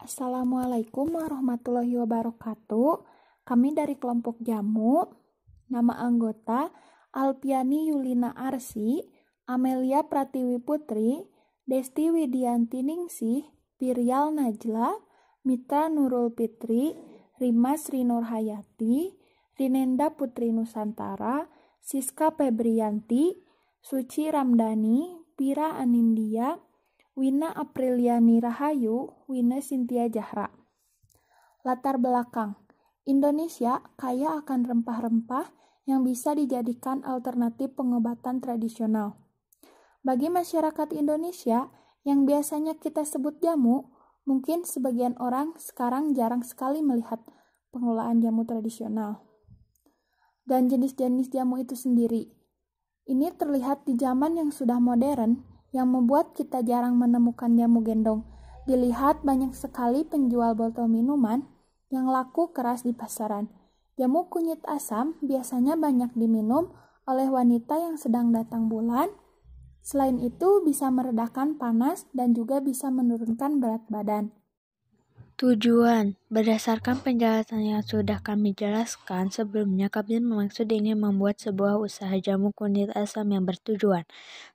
Assalamualaikum warahmatullahi wabarakatuh. Kami dari kelompok jamu. Nama anggota Alpiani Yulina Arsi, Amelia Pratiwi Putri, Desti Widianti Ningsih, Piryal Najla, Mitra Nurul Fitri, Rimas Rinur Hayati, Rinenda Putri Nusantara, Siska Febrianti, Suci Ramdhani, Pira Anindya, Wina Apriliani Rahayu, Wina Cynthia Jahra. Latar belakang: Indonesia kaya akan rempah-rempah yang bisa dijadikan alternatif pengobatan tradisional. Bagi masyarakat Indonesia yang biasanya kita sebut jamu, mungkin sebagian orang sekarang jarang sekali melihat pengelolaan jamu tradisional dan jenis-jenis jamu itu sendiri. Ini terlihat di zaman yang sudah modern, yang membuat kita jarang menemukan jamu gendong. Dilihat banyak sekali penjual botol minuman yang laku keras di pasaran. Jamu kunyit asam biasanya banyak diminum oleh wanita yang sedang datang bulan. Selain itu bisa meredakan panas dan juga bisa menurunkan berat badan. Tujuan: berdasarkan penjelasan yang sudah kami jelaskan sebelumnya, kami bermaksud ingin membuat sebuah usaha jamu kunyit asam yang bertujuan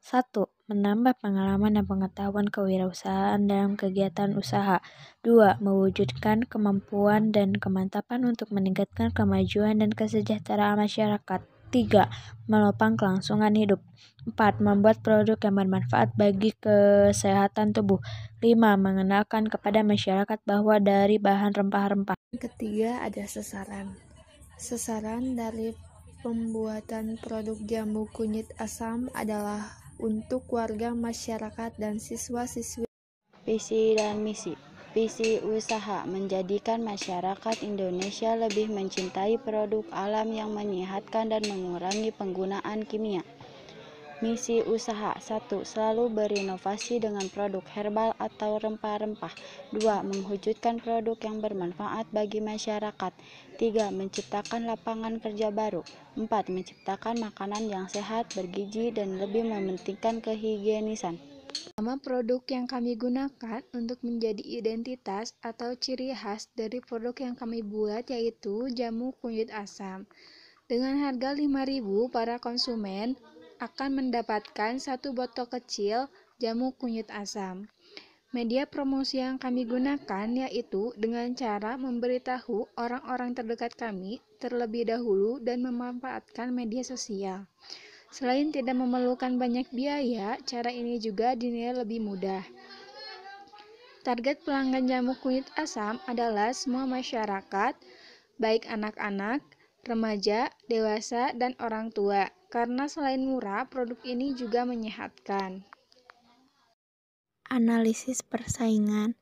1. Menambah pengalaman dan pengetahuan kewirausahaan dalam kegiatan usaha. 2. Mewujudkan kemampuan dan kemantapan untuk meningkatkan kemajuan dan kesejahteraan masyarakat. 3. Menopang kelangsungan hidup. 4. Membuat produk yang bermanfaat bagi kesehatan tubuh. 5. Mengenalkan kepada masyarakat bahwa dari bahan rempah-rempah. Ketiga, ada sasaran. Sasaran dari pembuatan produk jamu kunyit asam adalah untuk warga masyarakat dan siswa-siswi. Visi dan misi. Visi usaha: menjadikan masyarakat Indonesia lebih mencintai produk alam yang menyehatkan dan mengurangi penggunaan kimia. Misi usaha: 1. Selalu berinovasi dengan produk herbal atau rempah-rempah. 2. Mewujudkan produk yang bermanfaat bagi masyarakat. 3. Menciptakan lapangan kerja baru. 4. Menciptakan makanan yang sehat, bergizi, dan lebih mementingkan kehigienisan. Nama produk yang kami gunakan untuk menjadi identitas atau ciri khas dari produk yang kami buat yaitu jamu kunyit asam. Dengan harga 5.000, para konsumen akan mendapatkan satu botol kecil jamu kunyit asam. Media promosi yang kami gunakan yaitu dengan cara memberitahu orang-orang terdekat kami terlebih dahulu dan memanfaatkan media sosial. Selain tidak memerlukan banyak biaya, cara ini juga dinilai lebih mudah. Target pelanggan jamu kunyit asam adalah semua masyarakat, baik anak-anak, remaja, dewasa, dan orang tua. Karena selain murah, produk ini juga menyehatkan. Analisis persaingan.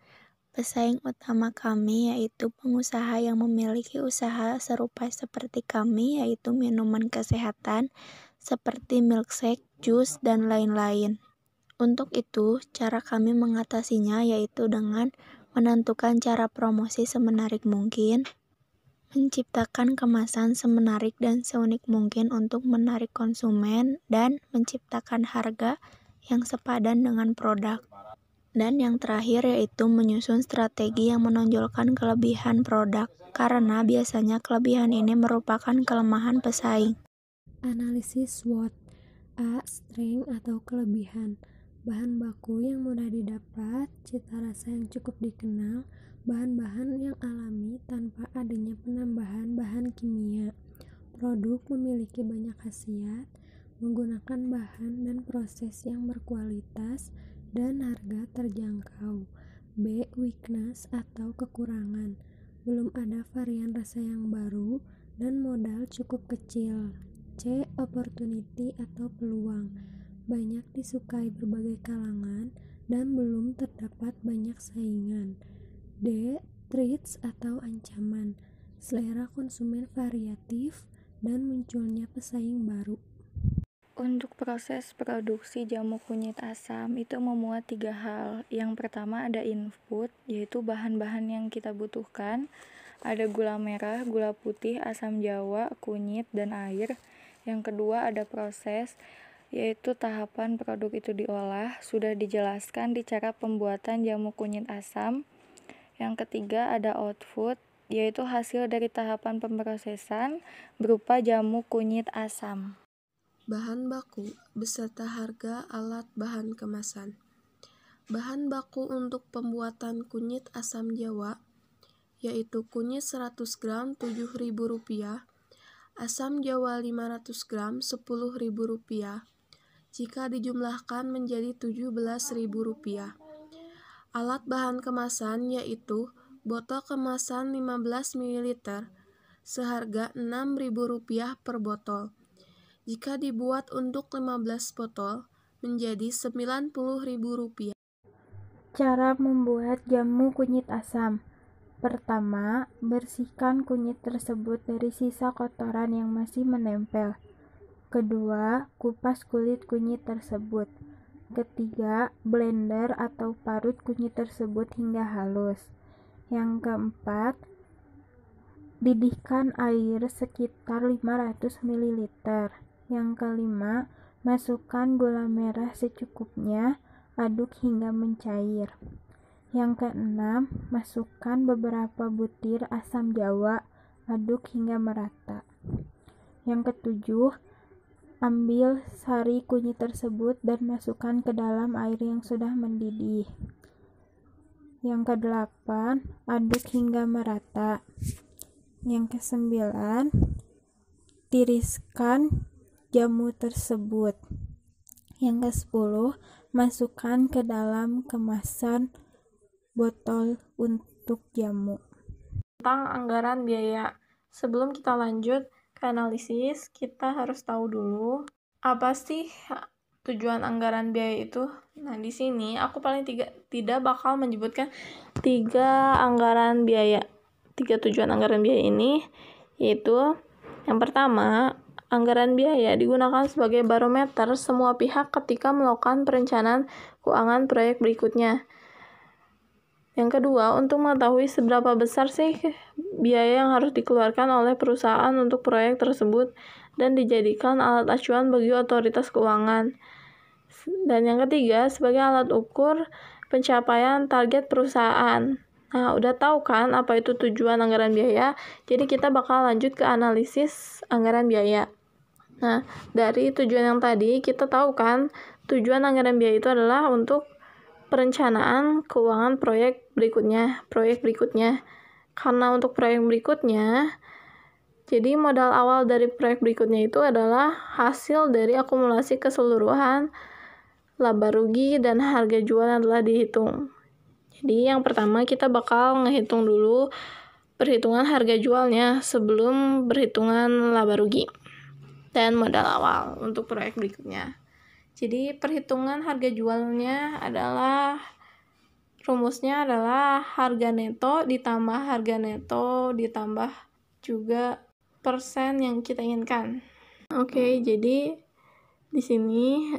Pesaing utama kami yaitu pengusaha yang memiliki usaha serupa seperti kami, yaitu minuman kesehatan seperti milkshake, jus, dan lain-lain. Untuk itu, cara kami mengatasinya yaitu dengan menentukan cara promosi semenarik mungkin, menciptakan kemasan semenarik dan seunik mungkin untuk menarik konsumen, dan menciptakan harga yang sepadan dengan produk. Dan yang terakhir yaitu menyusun strategi yang menonjolkan kelebihan produk, karena biasanya kelebihan ini merupakan kelemahan pesaing. Analisis SWOT. A. Strength atau kelebihan. Bahan baku yang mudah didapat, cita rasa yang cukup dikenal, bahan-bahan yang alami tanpa adanya penambahan bahan kimia. Produk memiliki banyak khasiat, menggunakan bahan dan proses yang berkualitas, dan harga terjangkau. B. Weakness atau kekurangan. Belum ada varian rasa yang baru dan modal cukup kecil. C. Opportunity atau peluang. Banyak disukai berbagai kalangan dan belum terdapat banyak saingan. D. Threats atau ancaman. Selera konsumen variatif dan munculnya pesaing baru. Untuk proses produksi jamu kunyit asam itu memuat 3 hal. Yang pertama ada input, yaitu bahan-bahan yang kita butuhkan. Ada gula merah, gula putih, asam jawa, kunyit, dan air. Yang kedua ada proses, yaitu tahapan produk itu diolah. Sudah dijelaskan di cara pembuatan jamu kunyit asam. Yang ketiga ada output, yaitu hasil dari tahapan pemrosesan berupa jamu kunyit asam. Bahan baku beserta harga alat bahan kemasan. Bahan baku untuk pembuatan kunyit asam jawa, yaitu kunyit 100 gram Rp7.000, asam jawa 500 gram Rp10.000, jika dijumlahkan menjadi Rp17.000. Alat bahan kemasan yaitu botol kemasan 15 ml seharga Rp6.000 per botol. Jika dibuat untuk 15 botol menjadi Rp90.000. Cara membuat jamu kunyit asam. Pertama, bersihkan kunyit tersebut dari sisa kotoran yang masih menempel. Kedua, kupas kulit kunyit tersebut. Ketiga, blender atau parut kunyit tersebut hingga halus. Yang keempat, didihkan air sekitar 500 ml. Yang kelima, masukkan gula merah secukupnya, aduk hingga mencair. Yang keenam, masukkan beberapa butir asam jawa, aduk hingga merata. Yang ketujuh, ambil sari kunyit tersebut dan masukkan ke dalam air yang sudah mendidih. Yang kedelapan, aduk hingga merata. Yang kesembilan, tiriskan jamu tersebut. Yang kesepuluh, masukkan ke dalam kemasan botol untuk jamu. Tentang anggaran biaya. Sebelum kita lanjut ke analisis, kita harus tahu dulu apa sih tujuan anggaran biaya itu. Nah, di sini aku paling tidak bakal menyebutkan 3 anggaran biaya. 3 tujuan anggaran biaya ini yaitu yang pertama, anggaran biaya digunakan sebagai barometer semua pihak ketika melakukan perencanaan keuangan proyek berikutnya. Yang kedua, untuk mengetahui seberapa besar sih biaya yang harus dikeluarkan oleh perusahaan untuk proyek tersebut dan dijadikan alat acuan bagi otoritas keuangan. Dan yang ketiga, sebagai alat ukur pencapaian target perusahaan. Nah, udah tahu kan apa itu tujuan anggaran biaya? Jadi kita bakal lanjut ke analisis anggaran biaya. Nah, dari tujuan yang tadi kita tahu kan tujuan anggaran biaya itu adalah untuk perencanaan keuangan proyek berikutnya. Karena untuk proyek berikutnya, jadi modal awal dari proyek berikutnya itu adalah hasil dari akumulasi keseluruhan laba rugi dan harga jual yang telah dihitung. Jadi yang pertama kita bakal ngehitung dulu perhitungan harga jualnya sebelum perhitungan laba rugi dan modal awal untuk proyek berikutnya. Jadi perhitungan harga jualnya adalah rumusnya adalah harga neto ditambah harga neto ditambah juga persen yang kita inginkan. Oke, jadi di sini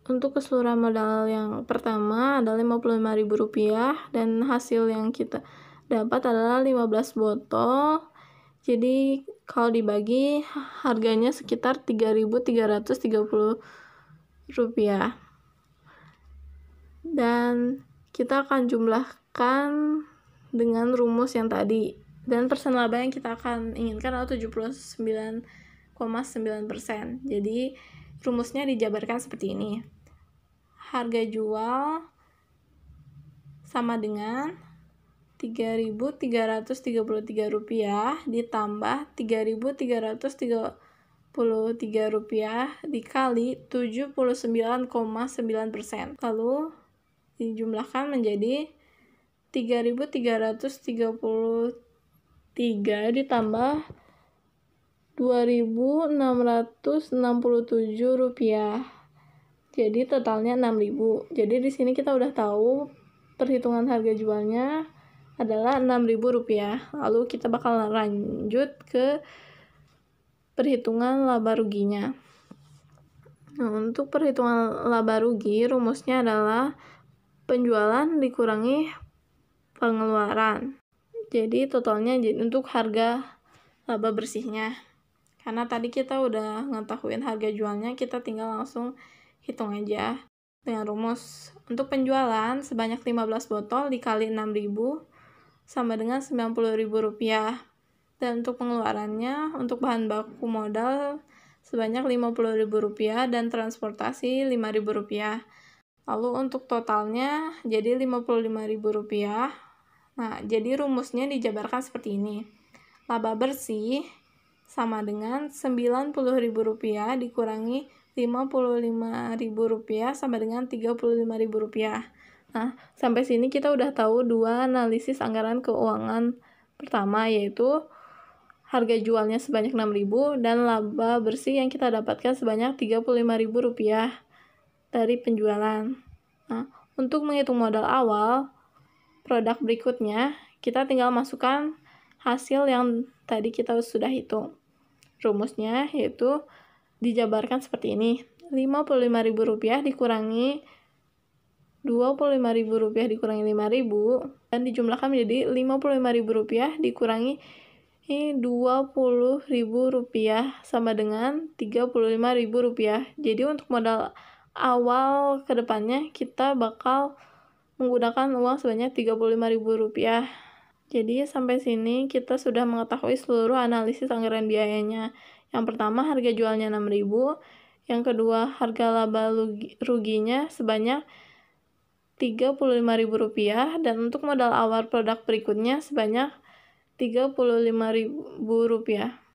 untuk keseluruhan modal yang pertama adalah Rp55.000 dan hasil yang kita dapat adalah 15 botol. Jadi kalau dibagi harganya sekitar Rp3.330. Dan kita akan jumlahkan dengan rumus yang tadi. Dan persen laba yang kita akan inginkan adalah 79,9%. Jadi rumusnya dijabarkan seperti ini. Harga jual sama dengan Rp3.333 ditambah Rp3.333 dikali 79,9%. Lalu dijumlahkan menjadi 3.333 ditambah Rp2.667. Jadi totalnya 6.000. Jadi di sini kita udah tahu perhitungan harga jualnya adalah Rp6.000. Lalu kita bakal lanjut ke perhitungan laba ruginya. Nah, untuk perhitungan laba rugi rumusnya adalah penjualan dikurangi pengeluaran. Jadi totalnya untuk harga laba bersihnya. Karena tadi kita udah ngetahuin harga jualnya, kita tinggal langsung hitung aja dengan rumus. Untuk penjualan sebanyak 15 botol dikali 6.000 sama dengan Rp90.000. Dan untuk pengeluarannya, untuk bahan baku modal sebanyak Rp50.000 dan transportasi Rp5.000. Lalu untuk totalnya jadi Rp55.000. Nah, jadi rumusnya dijabarkan seperti ini. Laba bersih sama dengan Rp90.000 dikurangi Rp55.000 sama dengan Rp35.000. Nah, sampai sini kita udah tahu dua analisis anggaran keuangan pertama, yaitu harga jualnya sebanyak Rp6.000 dan laba bersih yang kita dapatkan sebanyak Rp35.000 dari penjualan. Nah, untuk menghitung modal awal produk berikutnya, kita tinggal masukkan hasil yang tadi kita sudah hitung. Rumusnya yaitu dijabarkan seperti ini. Rp55.000 dikurangi Rp25.000 dikurangi Rp5.000 dan dijumlahkan menjadi Rp55.000 dikurangi Rp20.000 sama dengan Rp35.000. Jadi untuk modal awal ke depannya kita bakal menggunakan uang sebanyak Rp35.000. Jadi sampai sini kita sudah mengetahui seluruh analisis anggaran biayanya. Yang pertama harga jualnya Rp6.000, yang kedua harga laba ruginya sebanyak Rp35.000 dan untuk modal awal produk berikutnya sebanyak Rp35.000.